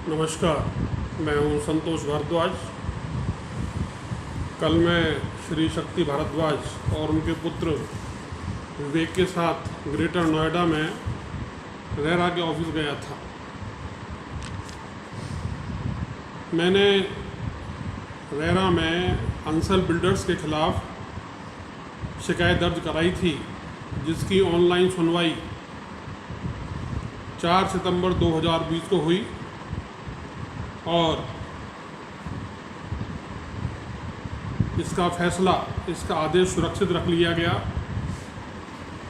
नमस्कार, मैं हूं संतोष भारद्वाज। कल मैं श्री शक्ति भारद्वाज और उनके पुत्र विवेक के साथ ग्रेटर नोएडा में रेरा के ऑफिस गया था। मैंने रेरा में अंसल बिल्डर्स के खिलाफ शिकायत दर्ज कराई थी, जिसकी ऑनलाइन सुनवाई 4 सितंबर 2020 को हुई और इसका फैसला, इसका आदेश सुरक्षित रख लिया गया,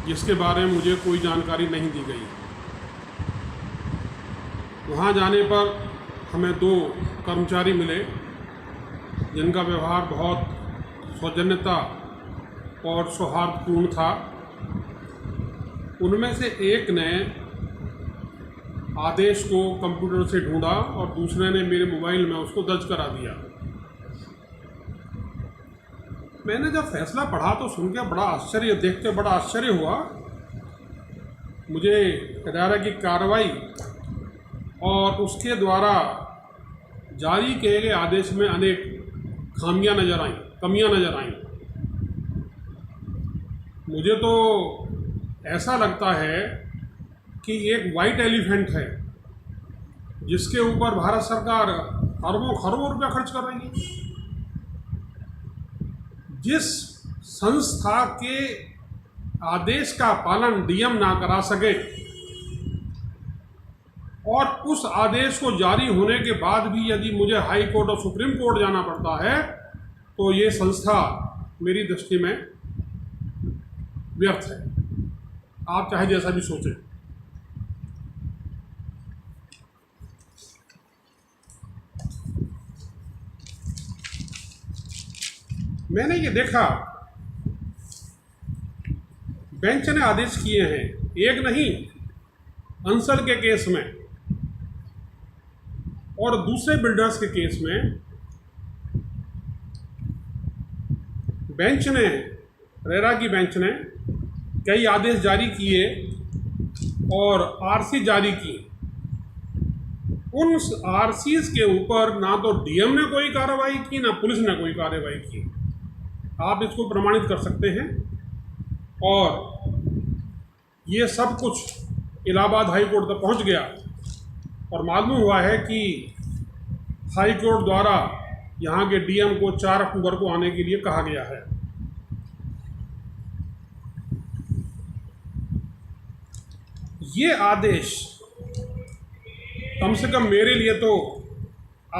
जिसके बारे में मुझे कोई जानकारी नहीं दी गई। वहाँ जाने पर हमें 2 कर्मचारी मिले जिनका व्यवहार बहुत सौजन्यता और सौहार्दपूर्ण था। उनमें से एक ने आदेश को कंप्यूटर से ढूंढा और दूसरे ने मेरे मोबाइल में उसको दर्ज करा दिया। मैंने जब फैसला पढ़ा तो सुन के देख के बड़ा आश्चर्य हुआ। मुझे रेरा की कार्रवाई और उसके द्वारा जारी किए गए आदेश में अनेक कमियां नज़र आईं। मुझे तो ऐसा लगता है कि एक वाइट एलिफेंट है जिसके ऊपर भारत सरकार अरबों खरबों रुपया खर्च कर रही है। जिस संस्था के आदेश का पालन डीएम ना करा सके और उस आदेश को जारी होने के बाद भी यदि मुझे हाई कोर्ट और सुप्रीम कोर्ट जाना पड़ता है तो ये संस्था मेरी दृष्टि में व्यर्थ है। आप चाहे जैसा भी सोचें। मैंने ये देखा, बेंच ने आदेश किए हैं, एक नहीं, अंसल के केस में और दूसरे बिल्डर्स के केस में बेंच ने, रेरा की बेंच ने कई आदेश जारी किए और आरसी जारी की। उन आरसीज के ऊपर ना तो डीएम ने कोई कार्रवाई की, ना पुलिस ने कोई कार्रवाई की। आप इसको प्रमाणित कर सकते हैं। और ये सब कुछ इलाहाबाद हाई कोर्ट तक पहुंच गया और मालूम हुआ है कि हाई कोर्ट द्वारा यहाँ के डीएम को 4 अक्टूबर को आने के लिए कहा गया है। ये आदेश कम से कम मेरे लिए तो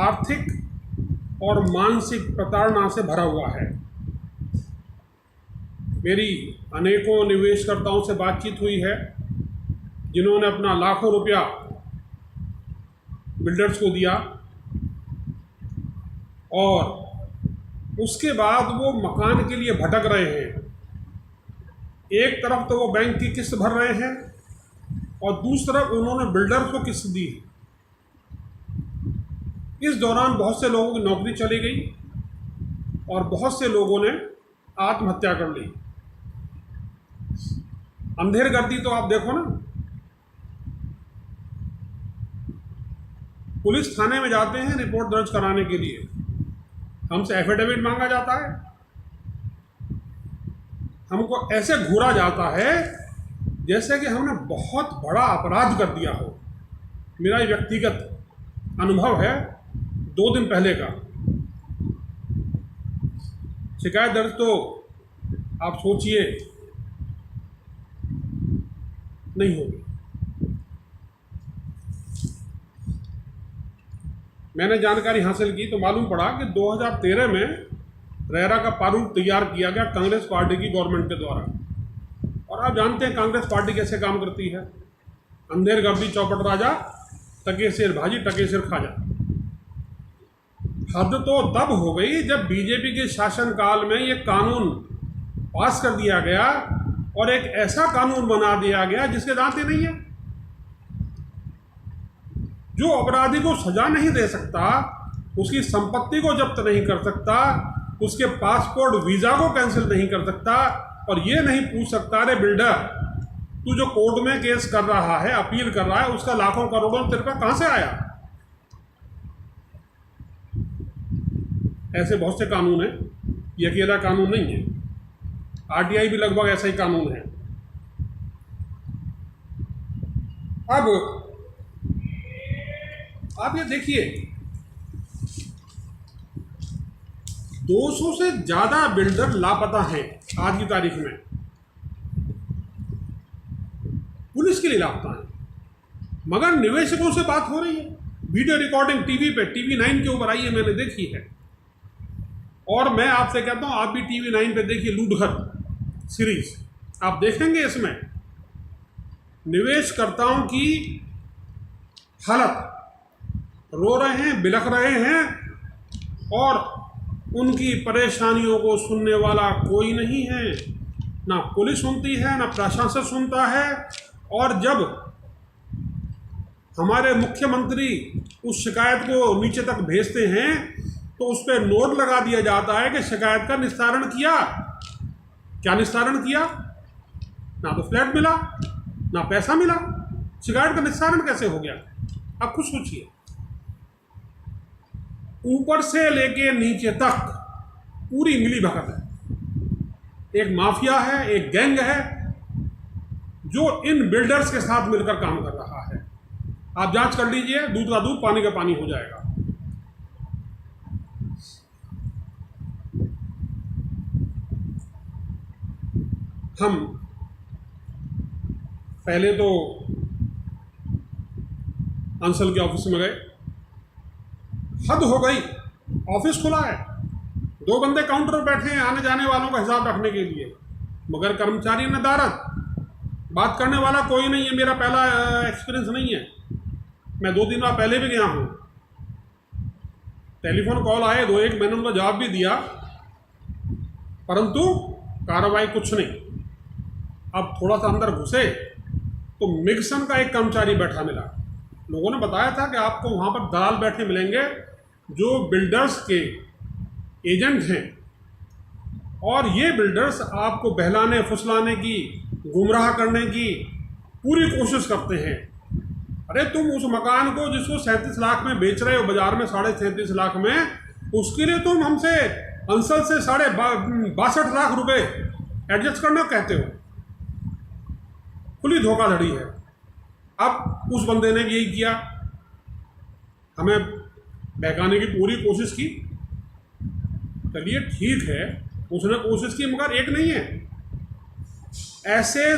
आर्थिक और मानसिक प्रताड़ना से भरा हुआ है। मेरी अनेकों निवेशकर्ताओं से बातचीत हुई है जिन्होंने अपना लाखों रुपया बिल्डर्स को दिया और उसके बाद वो मकान के लिए भटक रहे हैं। एक तरफ तो वो बैंक की किस्त भर रहे हैं और दूसरी तरफ उन्होंने बिल्डर्स को किस्त दी। इस दौरान बहुत से लोगों की नौकरी चली गई और बहुत से लोगों ने आत्महत्या कर ली। अंधेरगर्दी तो आप देखो ना। पुलिस थाने में जाते हैं रिपोर्ट दर्ज कराने के लिए, हमसे एफिडेविट मांगा जाता है, हमको ऐसे घूरा जाता है जैसे कि हमने बहुत बड़ा अपराध कर दिया हो। मेरा ये व्यक्तिगत अनुभव है 2 दिन पहले का। शिकायत दर्ज तो आप सोचिए नहीं होगी। मैंने जानकारी हासिल की तो मालूम पड़ा कि 2013 में रेरा का प्रारूप तैयार किया गया कांग्रेस पार्टी की गवर्नमेंट के द्वारा। और आप जानते हैं कांग्रेस पार्टी कैसे काम करती है। अंधेरगर्दी चौपट राजा, टके सिर भाजी टके सिर खाजा। हद तो तब हो गई जब बीजेपी के शासनकाल में ये कानून पास कर दिया गया और एक ऐसा कानून बना दिया गया जिसके दांत नहीं है। जो अपराधी को सजा नहीं दे सकता, उसकी संपत्ति को जब्त नहीं कर सकता, उसके पासपोर्ट वीज़ा को कैंसिल नहीं कर सकता और ये नहीं पूछ सकता अरे बिल्डर तू जो कोर्ट में केस कर रहा है, अपील कर रहा है, उसका लाखों करोड़ों तेरे पे कहाँ से आया? ऐसे बहुत से कानून हैं, ये अकेला कानून नहीं है। आरटीआई भी लगभग ऐसा ही कानून है। अब आप ये देखिए, 200 से ज़्यादा बिल्डर लापता हैं आज की तारीख में, पुलिस के लिए लापता हैं, मगर निवेशकों से बात हो रही है। वीडियो रिकॉर्डिंग टीवी पे, टीवी 9 के ऊपर आई है, मैंने देखी है। और मैं आपसे कहता हूँ, आप भी टीवी 9 पे देखिए लूटघर सीरीज, आप देखेंगे इसमें निवेशकर्ताओं की हालत, रो रहे हैं, बिलख रहे हैं, और उनकी परेशानियों को सुनने वाला कोई नहीं है। ना पुलिस सुनती है, ना प्रशासन सुनता है। और जब हमारे मुख्यमंत्री उस शिकायत को नीचे तक भेजते हैं तो उस पर नोट लगा दिया जाता है कि शिकायत का निस्तारण किया। क्या निस्तारण किया? ना तो फ्लैट मिला, ना पैसा मिला। शिकायत का निस्तारण कैसे हो गया? अब खुद सोचिए, ऊपर से लेके नीचे तक पूरी मिली भगत है। एक माफिया है, एक गैंग है जो इन बिल्डर्स के साथ मिलकर काम कर रहा है। आप जांच कर लीजिए, दूध का दूध, पानी का पानी हो जाएगा। हम पहले तो अंसल के ऑफिस में गए, हद हो गई। ऑफिस खुला है, 2 बंदे काउंटर पर बैठे हैं आने जाने वालों का हिसाब रखने के लिए, मगर कर्मचारी नदारत, बात करने वाला कोई नहीं है। मेरा पहला एक्सपीरियंस नहीं है, मैं 2-3 बार पहले भी गया हूँ। टेलीफोन कॉल आए 2-1, मैंने उनका जवाब भी दिया, परंतु कार्रवाई कुछ नहीं। अब थोड़ा सा अंदर घुसे तो मिक्सन का एक कर्मचारी बैठा मिला। लोगों ने बताया था कि आपको वहाँ पर दलाल बैठे मिलेंगे जो बिल्डर्स के एजेंट हैं, और ये बिल्डर्स आपको बहलाने फुसलाने की, गुमराह करने की पूरी कोशिश करते हैं। अरे तुम उस मकान को जिसको 37 लाख में बेच रहे हो बाजार में 37.5 लाख में, उसके लिए तुम हमसे अंसल से 62 लाख रुपए एडजस्ट करना कहते हो। खुली धोखाधड़ी है। अब उस बंदे ने यही किया, हमें बहकाने की पूरी कोशिश की। चलिए ठीक है, उसने कोशिश की, मगर एक नहीं है, ऐसे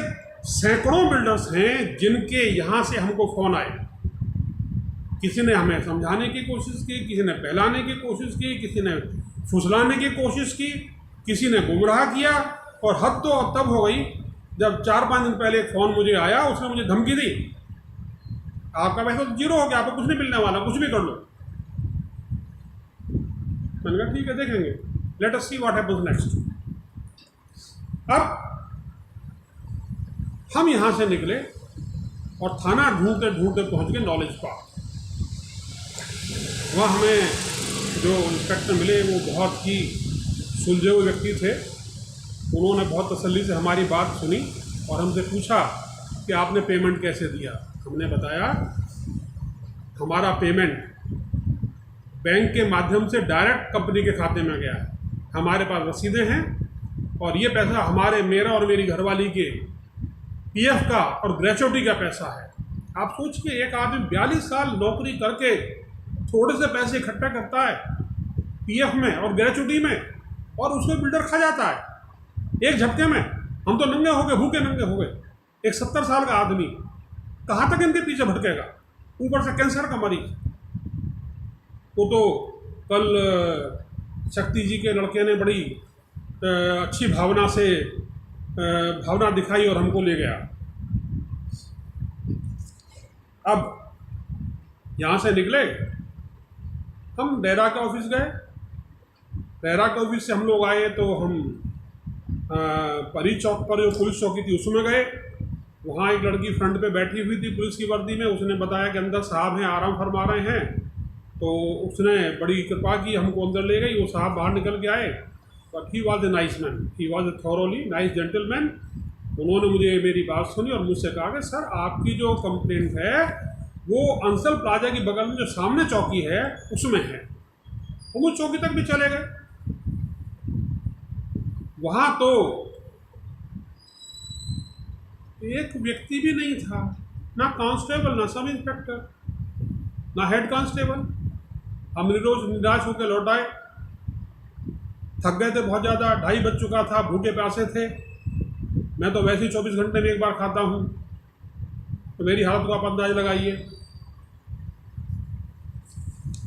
सैकड़ों बिल्डर्स हैं जिनके यहाँ से हमको फ़ोन आए। किसी ने हमें समझाने की कोशिश की, किसी ने बहलाने की कोशिश की, किसी ने फुसलाने की कोशिश की, किसी ने गुमराह किया। और हद तो अब तब हो गई जब 4-5 दिन पहले एक फ़ोन मुझे आया, उसने मुझे धमकी दी, आपका पैसा तो 0 हो गया, आपको कुछ नहीं मिलने वाला, कुछ भी कर लो। मैंने कहा ठीक है, देखेंगे, let us see what happens next. अब हम यहाँ से निकले और थाना ढूंढते ढूंढते पहुँच गए नॉलेज पार्क। वहाँ हमें जो इंस्पेक्टर मिले वो बहुत ही सुलझे हुए व्यक्ति थे। उन्होंने बहुत तसल्ली से हमारी बात सुनी और हमसे पूछा कि आपने पेमेंट कैसे दिया। हमने बताया हमारा पेमेंट बैंक के माध्यम से डायरेक्ट कंपनी के खाते में गया है, हमारे पास रसीदें हैं, और ये पैसा मेरा और मेरी घरवाली के पीएफ का और ग्रेचुटी का पैसा है। आप सोचिए, एक आदमी 42 साल नौकरी करके थोड़े से पैसे इकट्ठा करता है पीएफ में और ग्रेचुटी में, और उसको बिल्डर खा जाता है एक झटके में। हम तो नंगे हो गए, भूखे नंगे हो गए। एक 70 साल का आदमी कहाँ तक इनके पीछे भटकेगा? ऊपर से कैंसर का मरीज। वो तो कल शक्ति जी के लड़के ने बड़ी अच्छी भावना दिखाई और हमको ले गया। अब यहाँ से निकले, हम डेरा के ऑफिस गए। डेरा के ऑफिस से हम लोग आए तो हम परी चौक पर जो पुलिस चौकी थी उसमें गए। वहाँ एक लड़की फ्रंट पे बैठी हुई थी पुलिस की वर्दी में। उसने बताया कि अंदर साहब हैं, आराम फरमा रहे हैं। तो उसने बड़ी कृपा की, हमको अंदर ले गई। वो साहब बाहर निकल के आए, but he was a nice man, he was a thoroughly nice gentleman. उन्होंने मुझे मेरी बात सुनी और मुझसे कहा कि सर आपकी जो कंप्लेंट है वो अंसल प्लाजा के बगल में जो सामने चौकी है उसमें है। हम उस चौकी तक भी चले गए। वहां तो एक व्यक्ति भी नहीं था, ना कांस्टेबल, ना सब इंस्पेक्टर, ना हेड कांस्टेबल। हम निराश होकर लौट आए। थक गए थे बहुत ज़्यादा, 2:30 बज चुका था, भूखे प्यासे थे। मैं तो वैसे ही 24 घंटे में एक बार खाता हूँ, तो मेरी हालत को आप अंदाज लगाइए।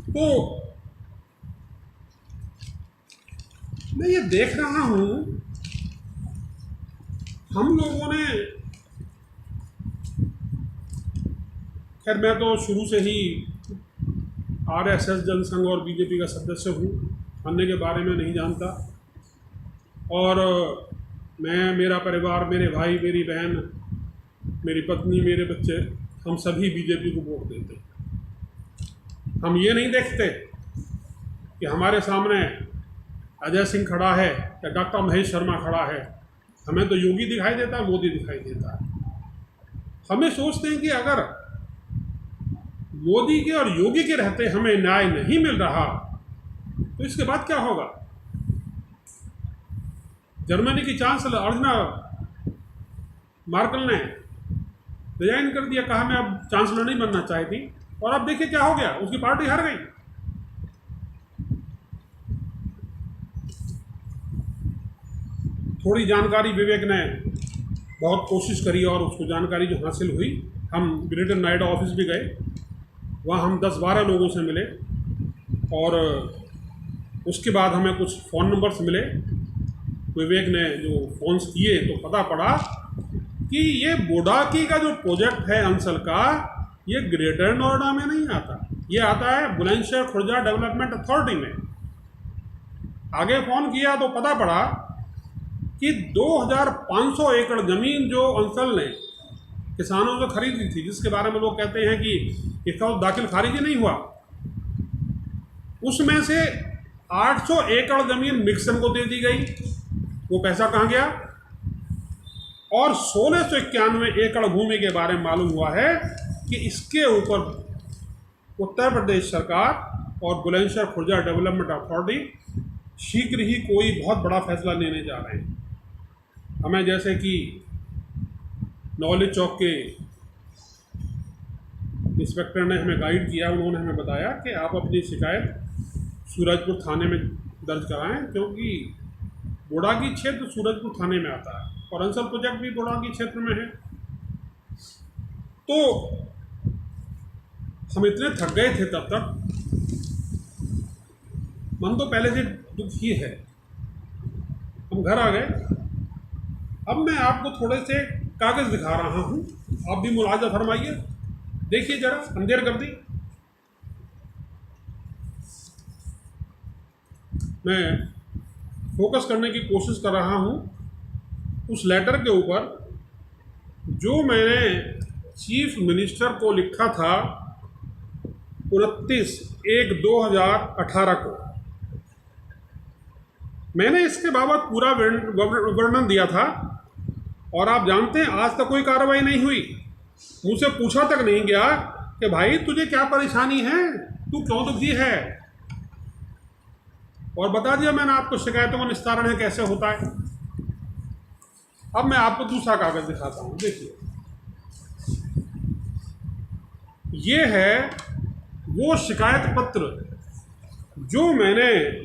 तो मैं ये देख रहा हूँ, हम लोगों ने, खैर मैं तो शुरू से ही आरएसएस जनसंघ और बीजेपी का सदस्य हूँ, अन्य के बारे में नहीं जानता। और मैं, मेरा परिवार, मेरे भाई, मेरी बहन, मेरी पत्नी, मेरे बच्चे, हम सभी बीजेपी को वोट देते हैं। हम ये नहीं देखते कि हमारे सामने अजय सिंह खड़ा है या डॉक्टर महेश शर्मा खड़ा है। हमें तो योगी दिखाई देता है, मोदी दिखाई देता है। हमें सोचते हैं कि अगर मोदी के और योगी के रहते हमें न्याय नहीं मिल रहा तो इसके बाद क्या होगा। जर्मनी की चांसलर अर्जना मार्केल ने रिजाइन कर दिया, कहा मैं अब चांसलर नहीं बनना चाहती, और अब देखिए क्या हो गया, उसकी पार्टी हार गई। थोड़ी जानकारी विवेक ने बहुत कोशिश करी और उसको जानकारी जो हासिल हुई, हम ग्रेटर नोएडा ऑफिस भी गए, वहाँ हम 10-12 लोगों से मिले और उसके बाद हमें कुछ फ़ोन नंबर्स मिले। विवेक ने जो फ़ोन्स किए तो पता पड़ा कि ये बोडाकी का जो प्रोजेक्ट है अंचल का, ये ग्रेटर नोएडा में नहीं आता, ये आता है बुलंदशहर खुर्जा डेवलपमेंट अथॉरिटी में। आगे फ़ोन किया तो पता पड़ा कि 2500 एकड़ ज़मीन जो अंचल ने किसानों से खरीदी थी, जिसके बारे में लोग कहते हैं कि इसका दाखिल खारिज ही नहीं हुआ, उसमें से 800 एकड़ ज़मीन मिक्सन को दे दी गई। वो पैसा कहाँ गया? और 1691 एकड़ भूमि के बारे में मालूम हुआ है कि इसके ऊपर उत्तर प्रदेश सरकार और बुलंदशहर खुर्जा डेवलपमेंट अथॉरिटी शीघ्र ही कोई बहुत बड़ा फैसला लेने जा रहे हैं। हमें जैसे कि नौली चौक के इंस्पेक्टर ने हमें गाइड किया, उन्होंने हमें बताया कि आप अपनी शिकायत सूरजपुर थाने में दर्ज कराएं, क्योंकि बोडाकी क्षेत्र सूरजपुर थाने में आता है और अंचल प्रोजेक्ट भी बोडाकी क्षेत्र में है। तो हम इतने थक गए थे तब तक, मन तो पहले से दुखी है। हम घर आ गए। अब मैं आपको थोड़े से कागज़ दिखा रहा हूँ, आप भी मुलाजा फरमाइए। देखिए जरा, अंधेर कर दी। मैं फोकस करने की कोशिश कर रहा हूँ उस लेटर के ऊपर जो मैंने चीफ मिनिस्टर को लिखा था 29/1/2018 को। मैंने इसके बाबत पूरा वर्णन दिया था और आप जानते हैं आज तक कोई कार्रवाई नहीं हुई। मुझसे पूछा तक नहीं गया कि भाई तुझे क्या परेशानी है, तू क्यों दुखी है, और बता दिया मैंने आपको शिकायतों का निस्तारण है कैसे होता है। अब मैं आपको दूसरा कागज़ दिखाता हूँ। देखिए, ये है वो शिकायत पत्र जो मैंने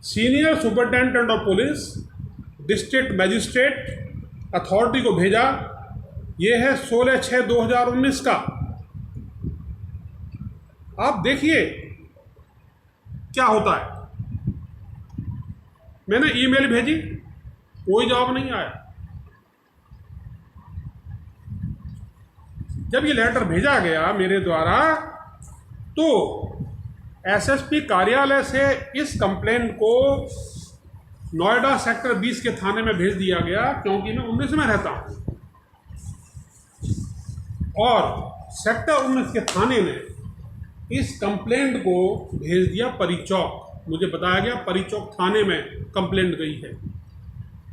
senior superintendent of police, district magistrate authority को भेजा। ये है 16/6/2019 का। आप देखिए क्या होता है। मैंने ईमेल भेजी, कोई जवाब नहीं आया। जब ये लेटर भेजा गया मेरे द्वारा तो एसएसपी कार्यालय से इस कंप्लेंट को नोएडा सेक्टर 20 के थाने में भेज दिया गया, क्योंकि मैं 19 में रहता हूँ, और सेक्टर 19 के थाने ने इस कंप्लेंट को भेज दिया परी चौक। मुझे बताया गया परी चौक थाने में कंप्लेंट गई है।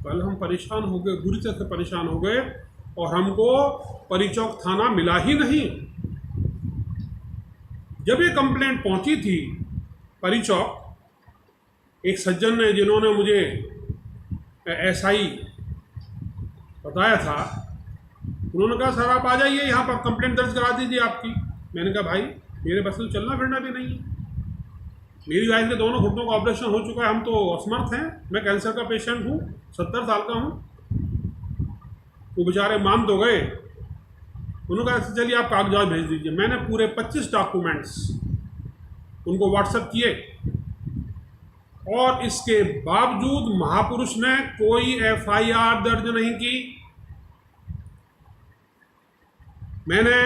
कल हम परेशान हो गए, बुरी तरह से परेशान हो गए, और हमको परी चौक थाना मिला ही नहीं। जब ये कंप्लेंट पहुंची थी परी चौक, एक सज्जन ने जिन्होंने मुझे SI बताया था, उन्होंने कहा सर आप आ जाइए यहाँ पर, कंप्लेंट दर्ज करा दीजिए आपकी। मैंने कहा भाई मेरे बस में चलना फिरना भी नहीं है, मेरी वाइफ के दोनों घुटनों का ऑपरेशन हो चुका है, हम तो असमर्थ हैं, मैं कैंसर का पेशेंट हूँ, 70 साल का हूँ। वो बेचारे मान तो गए। उन्होंने कहा चलिए आप कागजात भेज दीजिए। मैंने पूरे 25 डॉक्यूमेंट्स उनको व्हाट्सएप किए, और इसके बावजूद महापुरुष ने कोई FIR दर्ज नहीं की। मैंने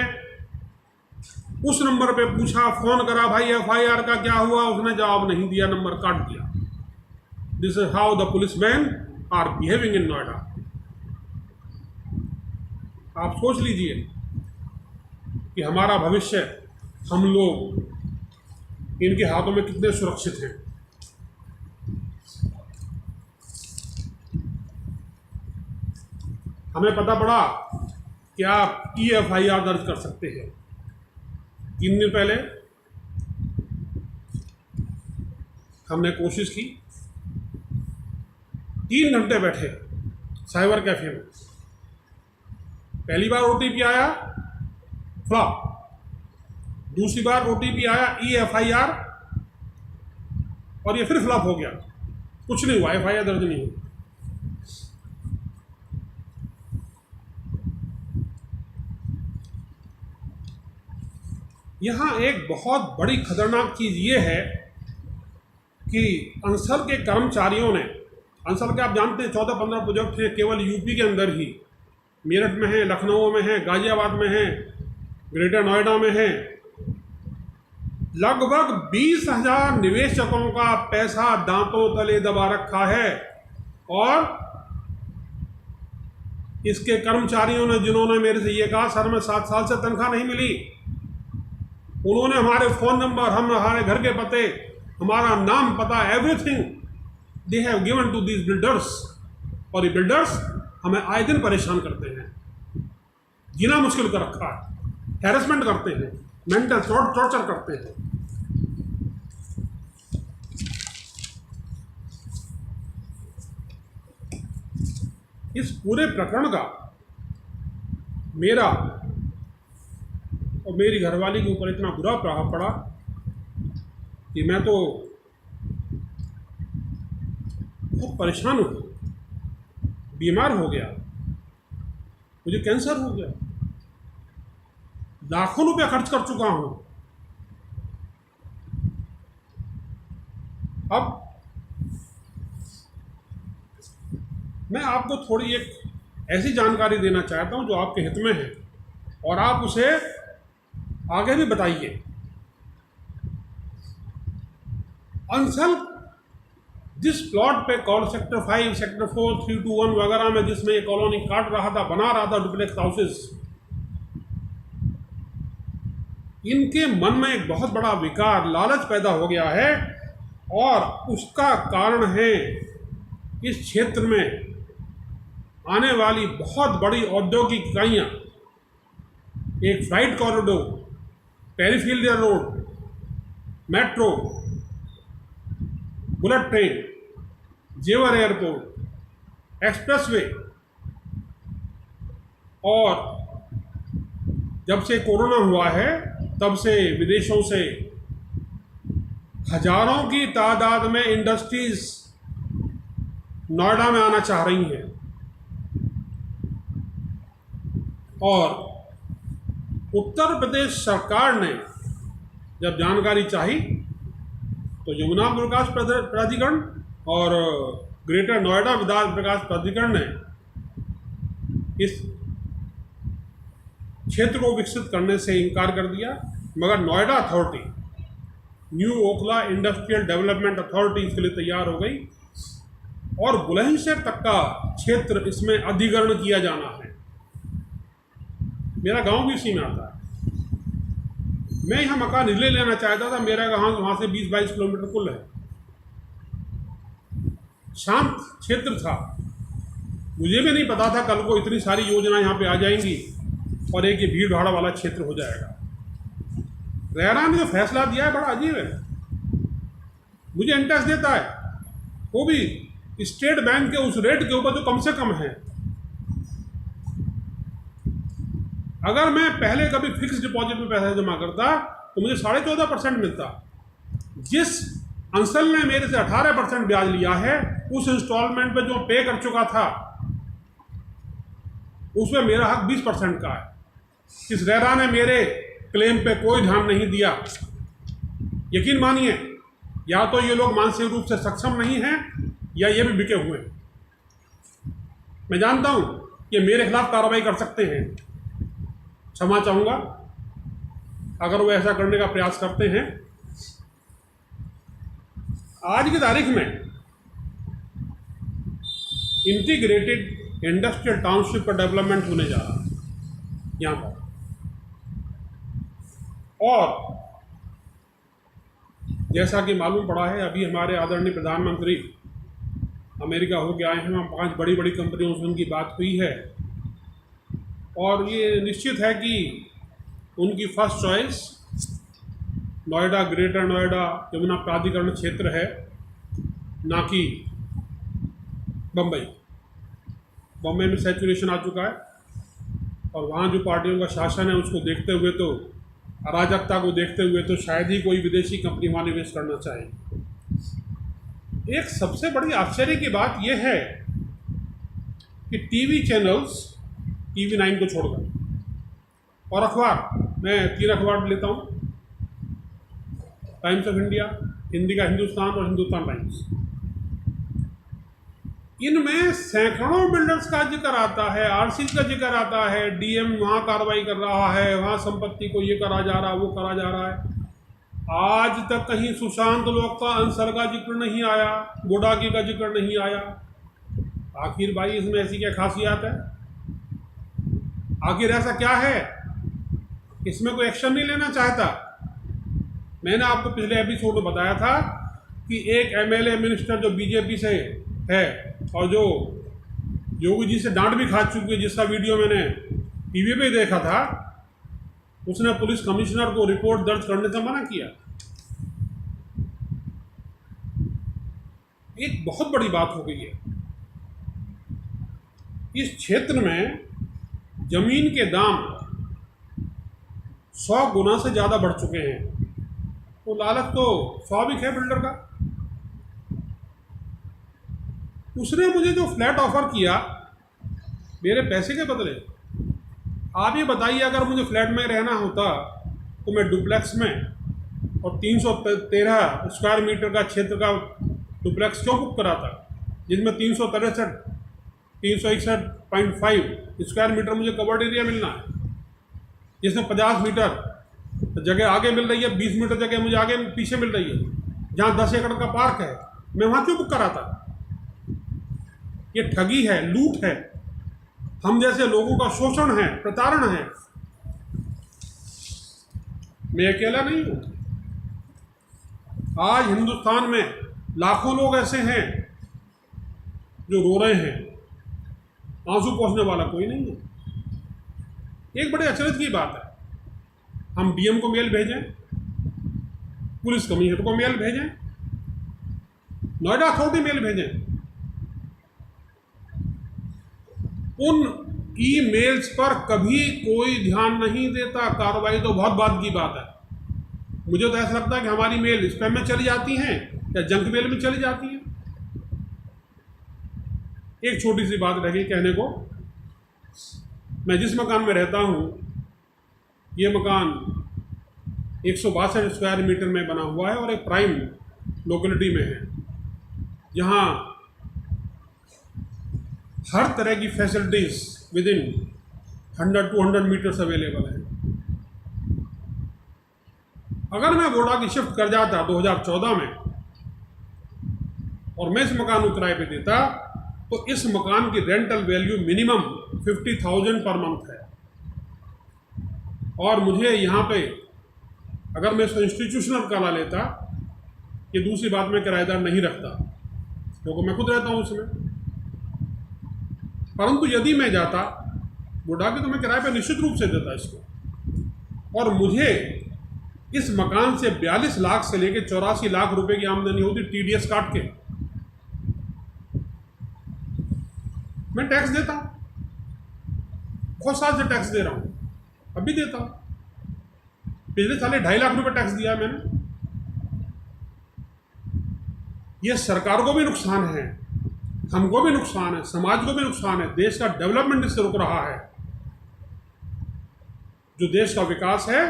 उस नंबर पे पूछा, फ़ोन करा, भाई FIR का क्या हुआ? उसने जवाब नहीं दिया, नंबर काट दिया। This is how the policeman are behaving in Noida. आप सोच लीजिए कि हमारा भविष्य, हम लोग इनके हाथों में कितने सुरक्षित हैं। हमें पता पड़ा कि आप EFIR दर्ज कर सकते हैं। 3 दिन पहले हमने कोशिश की, 3 घंटे बैठे साइबर कैफे में। पहली बार OTP आया, फ्लॉप। दूसरी बार OTP आया EFIR, और ये फिर फ्लॉप हो गया, कुछ नहीं हुआ, FIR दर्ज नहीं हुई। यहाँ एक बहुत बड़ी खतरनाक चीज़ ये है कि अंसल के कर्मचारियों ने, अंसल के आप जानते हैं 14-15 प्रोजेक्ट हैं केवल यूपी के अंदर ही, मेरठ में है, लखनऊ में है, गाजियाबाद में है, ग्रेटर नोएडा में है। लगभग 20,000 निवेशकों का पैसा दांतों तले दबा रखा है, और इसके कर्मचारियों ने, जिन्होंने मेरे से ये कहा सर मैं 7 साल से तनख्वाह नहीं मिली, उन्होंने हमारे फ़ोन नंबर, हमारे घर के पते, हमारा नाम पता, everything they have given to these builders, और ये बिल्डर्स हमें आए दिन परेशान करते हैं, जीना मुश्किल कर रखा है, हैरेसमेंट करते हैं, मेंटल टॉर्चर करते हैं। इस पूरे प्रकरण का मेरा और मेरी घरवाली के ऊपर इतना बुरा प्रभाव पड़ा कि मैं तो बहुत परेशान हूँ, बीमार हो गया, मुझे कैंसर हो गया, लाखों रुपया खर्च कर चुका हूँ। अब मैं आपको थोड़ी एक ऐसी जानकारी देना चाहता हूँ जो आपके हित में है, और आप उसे आगे भी बताइए। अंसल जिस प्लॉट पे सेक्टर 5, सेक्टर 4, 321 वगैरह में जिसमें ये कॉलोनी काट रहा था, बना रहा था डुप्लेक्स हाउसेस, इनके मन में एक बहुत बड़ा विकार, लालच पैदा हो गया है, और उसका कारण है इस क्षेत्र में आने वाली बहुत बड़ी औद्योगिक इकाइयाँ, एक flight corridor, peripheral road, metro, bullet train, Jewar airport, expressway, और जब से कोरोना हुआ है तब से विदेशों से हजारों की तादाद में इंडस्ट्रीज नोएडा में आना चाह रही हैं, और उत्तर प्रदेश सरकार ने जब जानकारी चाही तो यमुना विकास प्राधिकरण और ग्रेटर नोएडा विकास प्राधिकरण ने इस क्षेत्र को विकसित करने से इनकार कर दिया, मगर Noida authority, new Okhla industrial development authority इसके लिए तैयार हो गई, और बुलंदशहर तक का क्षेत्र इसमें अधिग्रहण किया जाना है। मेरा गांव भी इसी में आता है। मैं यहाँ मकान इसलिए लेना चाहता था, मेरा गांव वहाँ से 20-22 किलोमीटर कुल है, शांत क्षेत्र था, मुझे भी नहीं पता था कल को इतनी सारी योजनाएं यहाँ पे आ जाएंगी और एक ये भीड़ भाड़ वाला क्षेत्र हो जाएगा। रेरा ने जो फैसला दिया है बड़ा अजीब है, मुझे इंटरेस्ट देता है वो भी स्टेट बैंक के उस रेट के ऊपर जो कम से कम है। अगर मैं पहले कभी फिक्स डिपॉजिट में पैसा जमा करता तो मुझे 14.5% मिलता। जिस अंसल ने मेरे से 18% ब्याज लिया है, उस इंस्टॉलमेंट पे जो पे कर चुका था उसमें मेरा हक 20% का है। इस रेरा ने मेरे क्लेम पे कोई ध्यान नहीं दिया। यकीन मानिए, या तो ये लोग मानसिक रूप से सक्षम नहीं हैं या ये भी बिके हुए हैं। मैं जानता हूं कि मेरे खिलाफ कार्रवाई कर सकते हैं, क्षमा चाहूंगा अगर वो ऐसा करने का प्रयास करते हैं। आज की तारीख में इंटीग्रेटेड इंडस्ट्रियल टाउनशिप का डेवलपमेंट होने जा रहा है यहाँ पर, और जैसा कि मालूम पड़ा है, अभी हमारे आदरणीय प्रधानमंत्री अमेरिका हो के आए हैं, वहाँ 5 बड़ी बड़ी कंपनियों से उनकी बात हुई है, और ये निश्चित है कि उनकी first choice Noida, greater Noida Yamuna प्राधिकरण क्षेत्र है, ना कि बम्बई। बम्बई में सैचुरेशन आ चुका है, और वहाँ जो पार्टियों का शासन है उसको देखते हुए, तो अराजकता को देखते हुए, तो शायद ही कोई विदेशी कंपनी वहाँ निवेश करना चाहे। एक सबसे बड़ी आश्चर्य की बात यह है कि टीवी चैनल्स, टीवी 9 को छोड़कर, और अखबार, मैं 3 अखबार लेता हूँ, टाइम्स ऑफ इंडिया, हिंदी का हिंदुस्तान और हिंदुस्तान टाइम्स, इनमें सैकड़ों बिल्डर्स का जिक्र आता है, आरसी का जिक्र आता है, डीएम वहाँ कार्रवाई कर रहा है, वहाँ संपत्ति को ये करा जा रहा, वो करा जा रहा है। आज तक कहीं सुशांत लोक का अंसर का जिक्र नहीं आया, बोडाकी का जिक्र नहीं आया। आखिर भाई इसमें ऐसी क्या खासियत है? आखिर ऐसा क्या है? इसमें कोई एक्शन नहीं लेना चाहता? मैंने आपको पिछले एपिसोड में बताया था कि एक एमएलए मिनिस्टर जो बीजेपी से है और जो योगी जी से डांट भी खा चुकी है, जिसका वीडियो मैंने टीवी पे देखा था, उसने पुलिस कमिश्नर को रिपोर्ट दर्ज करने से मना किया। एक बहुत बड़ी बात हो गई है, इस क्षेत्र में जमीन के दाम 100 गुना से ज़्यादा बढ़ चुके हैं, तो लालच तो स्वाभाविक है बिल्डर का। उसने मुझे जो फ्लैट ऑफर किया मेरे पैसे के बदले, आप ये बताइए, अगर मुझे फ्लैट में रहना होता तो मैं डुप्लेक्स में और 313 स्क्वायर मीटर का क्षेत्र का डुप्लेक्स क्यों बुक कराता, जिसमें 361.5 स्क्वायर मीटर मुझे कवर्ड एरिया मिलना है, जिसमें 50 मीटर जगह आगे मिल रही है, 20 मीटर जगह मुझे आगे पीछे मिल रही है, जहाँ 10 एकड़ का पार्क है, मैं वहाँ क्यों बुक कराता? ये ठगी है, लूट है, हम जैसे लोगों का शोषण है, प्रताड़ना है। मैं अकेला नहीं हूं, आज हिंदुस्तान में लाखों लोग ऐसे हैं जो रो रहे हैं, आंसू पोंछने वाला कोई नहीं है। एक बड़े अचरज की बात है, हम डीएम को मेल भेजें, पुलिस कमिश्नर को मेल भेजें, नोएडा अथॉरिटी मेल भेजें, उन ईमेल्स पर कभी कोई ध्यान नहीं देता। कार्रवाई तो बहुत बाद की बात है। मुझे तो ऐसा लगता है कि हमारी मेल स्पैम में चली जाती हैं या जंक मेल में चली जाती हैं। एक छोटी सी बात रह गई कहने को, मैं जिस मकान में रहता हूँ, ये मकान 162 स्क्वायर मीटर में बना हुआ है और एक प्राइम लोकेलिटी में है, जहाँ हर तरह की facilities within 100-200 meters available है। अगर मैं बोडाकी शिफ्ट कर जाता 2014 में और मैं इस मकान को किराए पे देता, तो इस मकान की rental value minimum 50,000 per month है, और मुझे यहाँ पे अगर मैं इसको इंस्टीट्यूशनल करा लेता, ये दूसरी बात, मैं किराएदार नहीं रखता क्योंकि मैं खुद रहता हूँ उसमें। परंतु यदि मैं जाता बोडाकी तो मैं किराए पे निश्चित रूप से देता इसको, और मुझे इस मकान से 42 लाख से लेकर 84 लाख रुपए की आमदनी होती टीडीएस काट के। मैं टैक्स देता हूँ, बहुत साल से टैक्स दे रहा हूँ, अभी देता हूँ। पिछले साल 2.5 लाख रुपए टैक्स दिया मैंने। ये सरकार को भी नुकसान है, हमको भी नुकसान है, समाज को भी नुकसान है, देश का डेवलपमेंट इससे रुक रहा है। जो देश का विकास है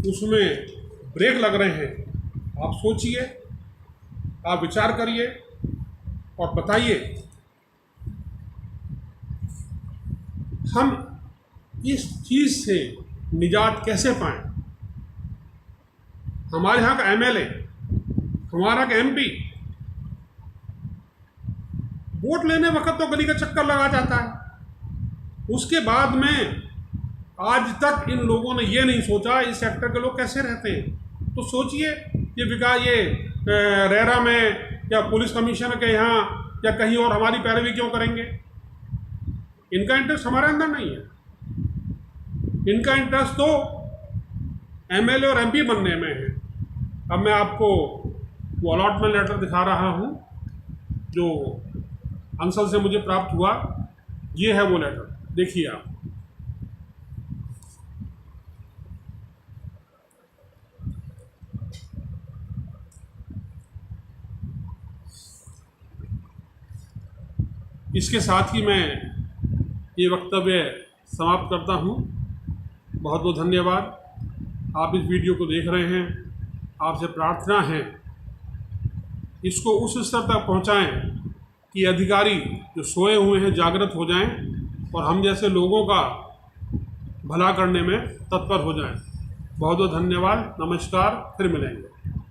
उसमें ब्रेक लग रहे हैं। आप सोचिए, आप विचार करिए और बताइए हम इस चीज़ से निजात कैसे पाएं। हमारे यहाँ का एमएलए, हमारा का एमपी वोट लेने वक्त तो गली का चक्कर लगा जाता है, उसके बाद में आज तक इन लोगों ने ये नहीं सोचा इस सेक्टर के लोग कैसे रहते हैं। तो सोचिए ये विकास ये रेरा में या पुलिस कमिश्नर के यहाँ या कहीं और हमारी पैरवी क्यों करेंगे। इनका इंटरेस्ट हमारे अंदर नहीं है, इनका इंटरेस्ट तो एमएलए और एमपी बनने में है। अब मैं आपको वो अलॉटमेंट लेटर दिखा रहा हूँ जो अंसल से मुझे प्राप्त हुआ। ये है वो लेटर, देखिए आप। इसके साथ ही मैं ये वक्तव्य समाप्त करता हूँ। बहुत बहुत धन्यवाद। आप इस वीडियो को देख रहे हैं, आपसे प्रार्थना है इसको उस स्तर तक पहुँचाएं कि अधिकारी जो सोए हुए हैं जागृत हो जाएं और हम जैसे लोगों का भला करने में तत्पर हो जाएं। बहुत बहुत धन्यवाद। नमस्कार, फिर मिलेंगे।